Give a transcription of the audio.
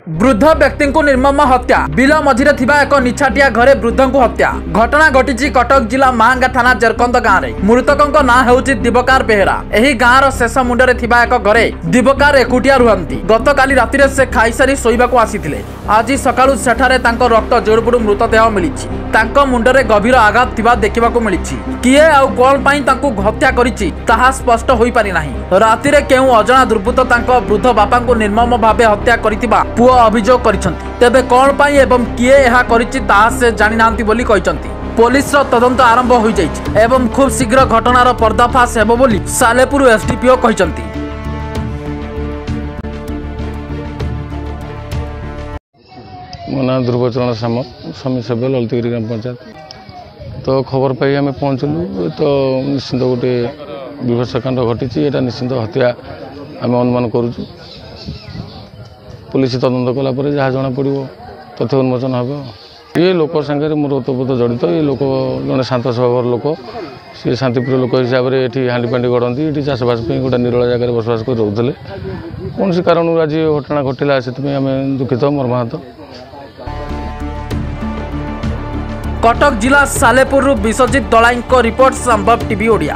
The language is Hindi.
वृद्ध व्यक्ति को निर्मम हत्या बिल मझिरे थिबा एक निछाटिया घरे वृद्ध को हत्या घटना घटी कटक जिला मांगा थाना जरकंद गाँव में मृतकों ना हेउछि दिवकार बेहेरा। एही गाँवर शेष मुंडरे थिबा एक घरे दिवकार एकुटिया रुहंती। गतकाली रातिरे से खाईसारी शोइबाकू आसीथिले। आज सकाळु सेठारे तांको रक्त जोड़पुड़ मृतदेह मिलिछि। तांको मुंडरे गभीर आघात थिबा देखिबाकू मिलिछि। किए आउ कोन पई तांको हत्या करिछि ताहा स्पष्ट होई पारि नाही। रातिरे केउ अजଣା दुर्बृत्त तांको वृद्ध बापांको निर्मम भावे हत्या करितिबा पुओ अभियोग करिसंती। तेबे कोन पई एवं किए एहा करिछि ताहा से जानि नांती बोली कहिसंती। पुलिस तदंत आरंभ हो जाइछि एवं खूब शीघ्र घटनार पर्दाफाश हेबो बोली सालेपुर एसडीपीओ कहिसंती। मो ना ध्रुवचरण सामल समी सभ्य ललितगिरी ग्राम पंचायत। तो खबर पाई आम पहुँचलु तो निश्चिंत गोटे विभत्सकांड घटी एटा निश्चिंत हत्या आम अनुमान करुचु। पुलिस तदंत कलापर जहाँ जना पड़ो तथ्य उन्मोचन हे। ये लोक सागर मोर ओतप्रोत जड़ित। ये लोक जड़े शांत स्वभाव लोक सी शांतिप्रिय लोक हिसाब से ये हांडीपांडी गढ़ती ये चाषबास गोटे निरोला जगह बसवास कर रोते कौन कारण आज घटना घटला से आम दुखित मर्माहत। कटक जिला सालेपुर विश्वजित दलाई रिपोर्ट संभव टीवी ओडिया।